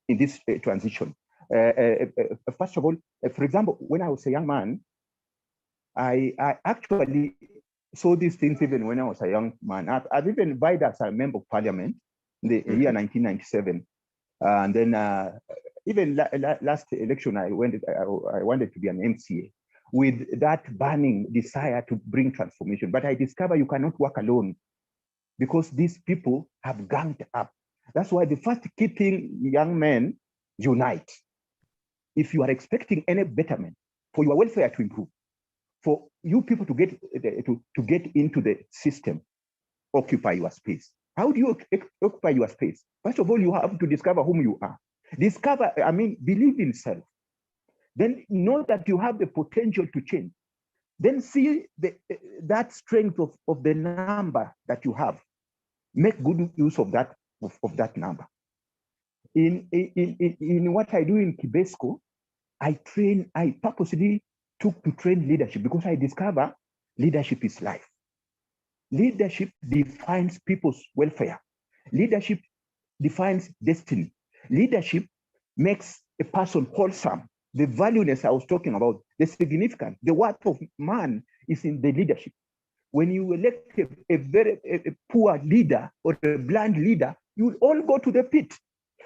in this transition. First of all, for example, when I was a young man, I actually saw these things even when I was a young man. I've even invited as a member of parliament in the year 1997. And then even last election, I wanted to be an MCA with that burning desire to bring transformation. But I discovered you cannot work alone because these people have ganged up. That's why the first key thing, young men, unite. If you are expecting any betterment for your welfare to improve, for you people to get into the system, occupy your space. How do you occupy your space? First of all, you have to discover whom you are. Believe in self. Then know that you have the potential to change. Then see that strength of the number that you have. Make good use of that number. In what I do in Kibesco, I purposely took to train leadership because I discover leadership is life. Leadership defines people's welfare. Leadership defines destiny. Leadership makes a person wholesome. The valueness I was talking about, the significance, the worth of man is in the leadership. When you elect a very poor leader or a blind leader, you will all go to the pit.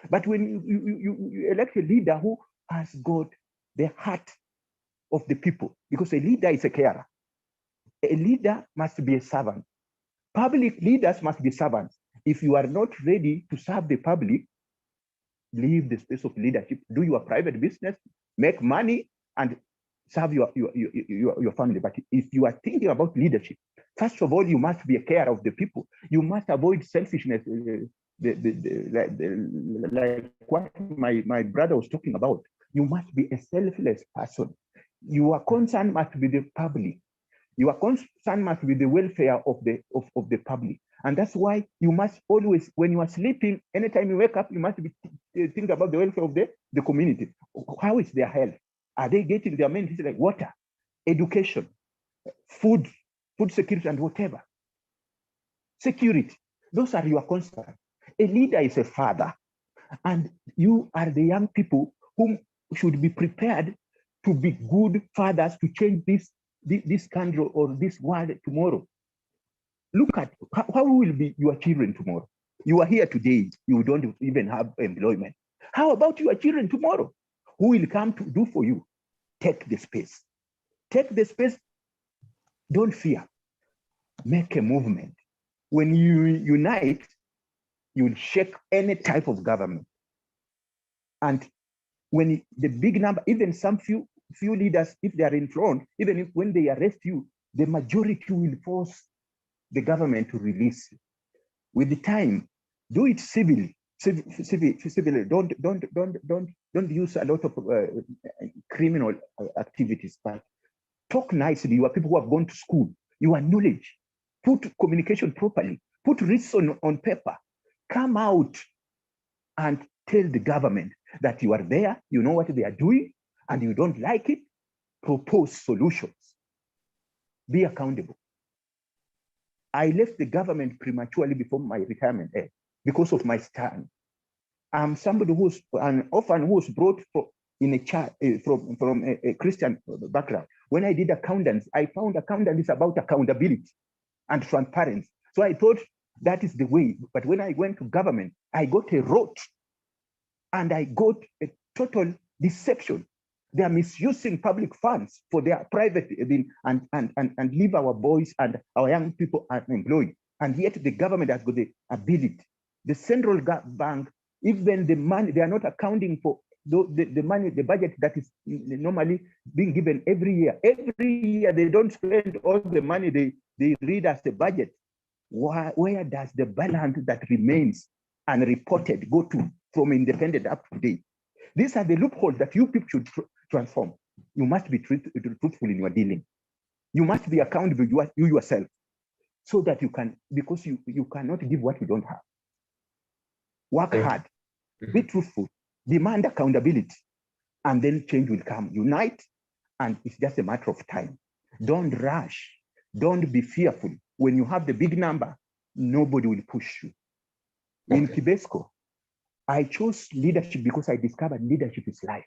But when you elect a leader who has got the heart of the people, because a leader is a carer. A leader must be a servant. Public leaders must be servants. If you are not ready to serve the public, leave the space of leadership, do your private business, make money, and serve your family. But if you are thinking about leadership, first of all, you must be a carer of the people. You must avoid selfishness, like what my brother was talking about. You must be a selfless person. Your concern must be the public. Your concern must be the welfare of the public. And that's why you must always, when you are sleeping, anytime you wake up, you must be think about the welfare of the community. How is their health? Are they getting their amenities like water, education, food security, and whatever? Security. Those are your concerns. A leader is a father, and you are the young people who should be prepared to be good fathers to change this country or this world tomorrow. Look at how will be your children tomorrow. You are here today, you don't even have employment. How about your children tomorrow? Who will come to do for you? Take the space. Take the space. Don't fear. Make a movement. When you unite, you'll shake any type of government. And when the big number, even some few leaders, if they are in front, even if when they arrest you, the majority will force the government to release you. With the time, do it civilly. Civilly. Don't use a lot of criminal activities, but talk nicely. You are people who have gone to school. You are knowledge. Put communication properly. Put reason on paper. Come out and tell the government that you are there, you know what they are doing, and you don't like it. Propose solutions. Be accountable. I left the government prematurely before my retirement because of my stand. I'm somebody who's an orphan who was brought from a Christian background. When I did accountants, I found accountants is about accountability and transparency. So I thought that is the way. But when I went to government, I got a rot and I got a total deception. They are misusing public funds for their private and leave our boys and our young people unemployed. And yet the government has got the ability. The central bank Even the money, they are not accounting for the money, the budget that is normally being given every year. Every year, they don't spend all the money they read as the budget. Where does the balance that remains unreported go to from independent up to date? These are the loopholes that you people should transform. You must be truthful in your dealing. You must be accountable, you yourself, so that you can, because you cannot give what you don't have. Work hard, be truthful, demand accountability, and then change will come. Unite, and it's just a matter of time. Don't rush, don't be fearful. When you have the big number, nobody will push you. In Kibesco, I chose leadership because I discovered leadership is life.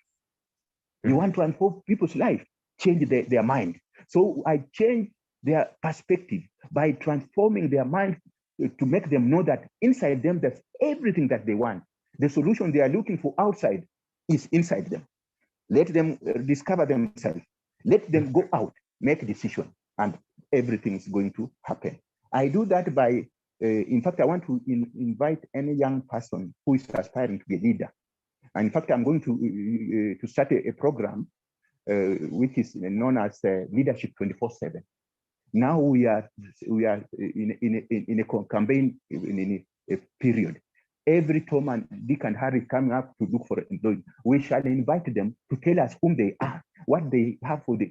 You want to transform people's life, change their mind. So I changed their perspective by transforming their mind to make them know that inside them, there's everything that they want. The solution they are looking for outside is inside them. Let them discover themselves. Let them go out, make a decision, and everything is going to happen. I do that by, in fact, I want to invite any young person who is aspiring to be a leader. And in fact, I'm going to start a program which is known as Leadership 24/7. Now we are in a campaign in a period. Every Tom and Dick and Harry coming up to look for employees. We shall invite them to tell us whom they are, what they have for the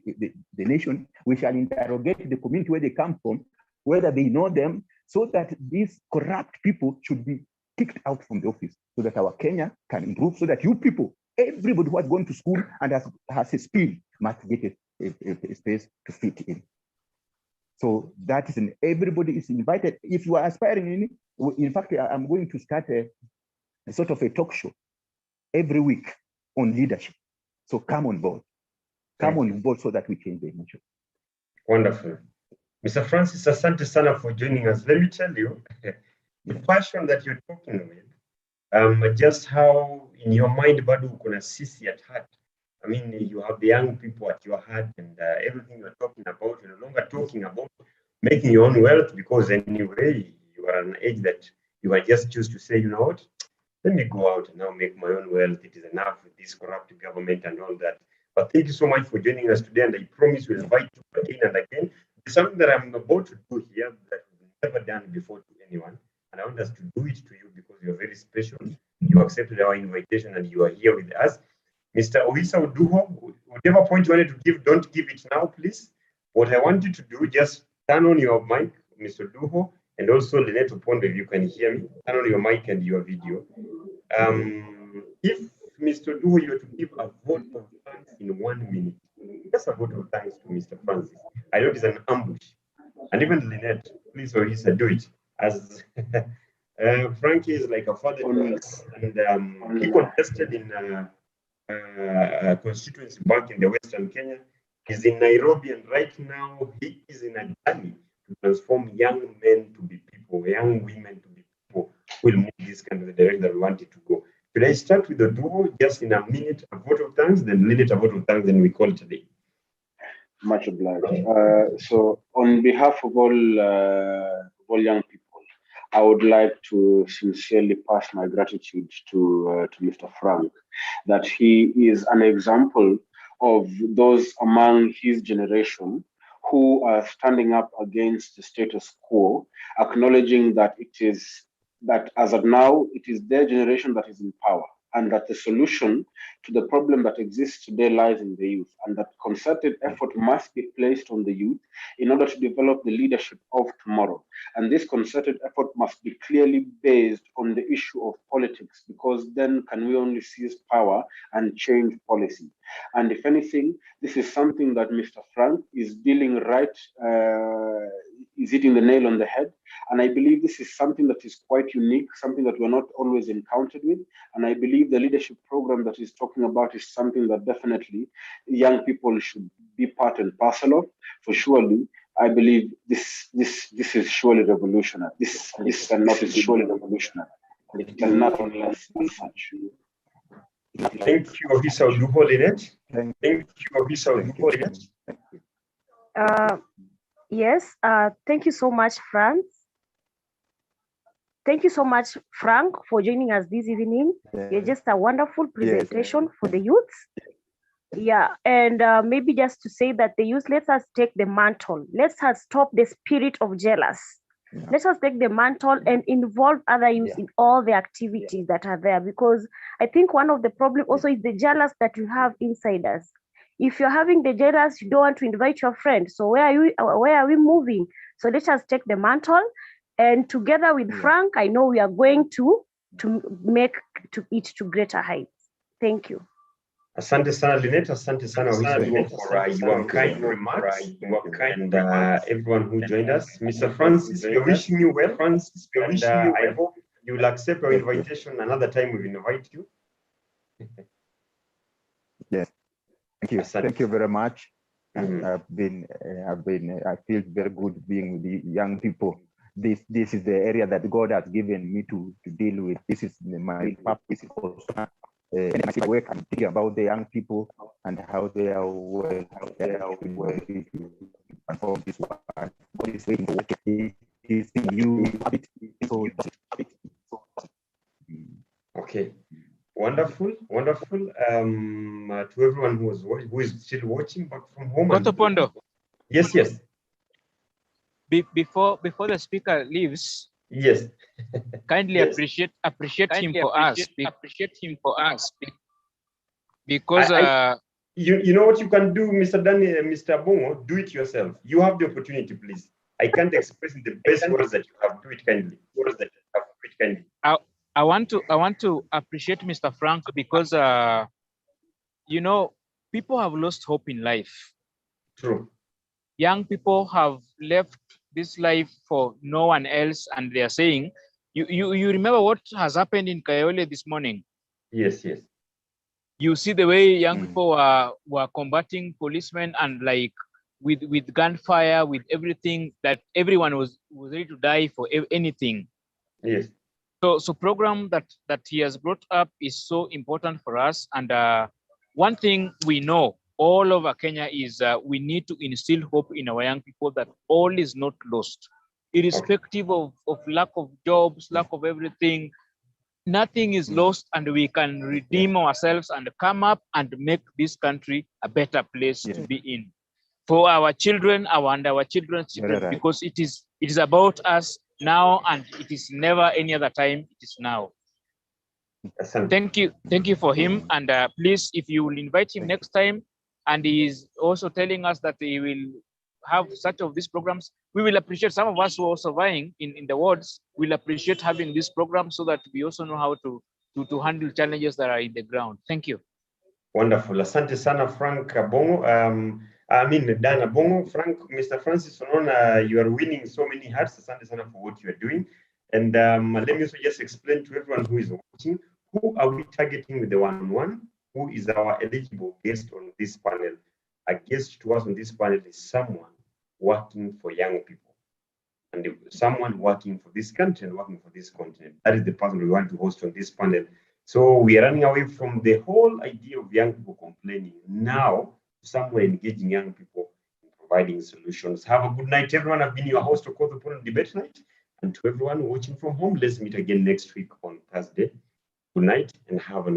nation. We shall interrogate the community where they come from, whether they know them, so that these corrupt people should be kicked out from the office, so that our Kenya can improve, so that you people, everybody who has gone to school and has a skill, must get a space to fit in. So that is everybody is invited. If you are aspiring, in fact, I'm going to start a sort of a talk show every week on leadership. So come on board. Come on board so that we change the nation. Wonderful. Mr. Francis, asante sana for joining us. Let me tell you, the passion that you're talking with, just how in your mind, bado kuna sisi at heart. I mean, you have the young people at your heart, and everything you're talking about, you're no longer talking about making your own wealth, because anyway, you are an age that you are just choose to say, you know what, let me go out and now make my own wealth. It is enough with this corrupt government and all that. But thank you so much for joining us today, and I promise we'll invite you again and again. It's something that I'm about to do here that we've never done before to anyone, and I want us to do it to you because you're very special. You accepted our invitation and you are here with us. Mr. Ohisa Uduho, whatever point you wanted to give, don't give it now, please. What I want you to do, just turn on your mic, Mr. Uduho, and also Lynette Opondo, if you can hear me, turn on your mic and your video. If Mr. Uduho, you were to give a vote of thanks in 1 minute, just a vote of thanks to Mr. Francis. I know it's an ambush. And even Lynette, please, Ohisa, do it. As Frankie is like a father to us, and he contested in constituency back in the Western Kenya. He's in Nairobi, and right now he is in a journey to transform young men to be people, young women to be people who will move this kind of the direction that we want it to go. Should I start with the duo, just in a minute, a vote of thanks, then Lynette, a vote of thanks, then we call it a day? Much obliged. So on behalf of all young people, I would like to sincerely pass my gratitude to Mr. Frank, that he is an example of those among his generation who are standing up against the status quo, acknowledging that as of now, it is their generation that is in power, and that the solution to the problem that exists today lies in the youth, and that concerted effort must be placed on the youth in order to develop the leadership of tomorrow. And this concerted effort must be clearly based on the issue of politics, because then can we only seize power and change policy. And if anything, this is something that Mr. Frank is dealing right, is hitting the nail on the head. And I believe this is something that is quite unique, something that we're not always encountered with. And I believe the leadership program that he's talking about is something that definitely young people should be part and parcel of. For surely, I believe this is surely revolutionary. This cannot is surely revolutionary. It cannot unless as such. Thank you, Ohisa Uduho, Lynette. Thank you, Ohisa Uduho, Lynette. Yes, thank you so much, Franz. thank you so much, Frank, for joining us this evening. You're just a wonderful presentation for the youths. Yeah, and maybe just to say that the youth, let us take the mantle. Let us stop the spirit of jealous. Let us take the mantle and involve other youth in all the activities that are there, because I think one of the problems also is the jealous that you have inside us. If you're having the jealous, you don't want to invite your friend. So where are we moving? So let us take the mantle, and together with Frank, I know we are going to make it to greater heights. Thank you. Asante sana Lynette, asante sana Wisdom for your kind remarks and everyone who joined us. Mr. Francis, we're wishing you well. Francis, we're wishing you well. I hope you will accept our invitation another time we will invite you. Yes, thank you. Thank you very much. I feel very good being with the young people. This is the area that God has given me to deal with. This is my purpose. And I see my work, I'm thinking about the young people and how they are working to perform this work. God is waiting for what is in you. Okay, wonderful. To everyone who is still watching back from home. Dr. Pondo. Yes. Before the speaker leaves. Yes. Kindly appreciate him for us. Appreciate him for us. Because you know what you can do, Mr. Daniel, Mr. Bongo, do it yourself. You have the opportunity, please. I can't express in the best words that you have. Do it kindly. I want to appreciate Mr. Frank because you know, people have lost hope in life. True. Young people have left this life for no one else, and they are saying, you remember what has happened in Kayole this morning? Yes. You see the way young people were combating policemen and like with gunfire, with everything, that everyone was ready to die for anything. Yes. So program that he has brought up is so important for us. And one thing we know all over Kenya is we need to instill hope in our young people that all is not lost, irrespective of lack of jobs, lack of everything. Nothing is lost, and we can redeem ourselves and come up and make this country a better place to be in for our children, our children's children, because it is about us now, and it is never any other time. It is now. Thank you for him, and please, if you will invite him next time, and he is also telling us that he will have such of these programs, we will appreciate. Some of us who are surviving in the wards will appreciate having this program, so that we also know how to handle challenges that are in the ground. Thank you. Wonderful. Asante sana Frank Bongo. Dana Bongo. Frank, Mr. Francis Onona, you are winning so many hearts. Asante sana for what you are doing. And let me also just explain to everyone who is watching, who are we targeting with the one-on-one? Who is our eligible guest on this panel? A guest to us on this panel is someone working for young people, and someone working for this country and working for this continent. That is the person we want to host on this panel. So we are running away from the whole idea of young people complaining now to someone engaging young people in providing solutions. Have a good night, everyone. I've been your host of Call the Opponent Debate Night. And to everyone watching from home, let's meet again next week on Thursday. Good night and have a nice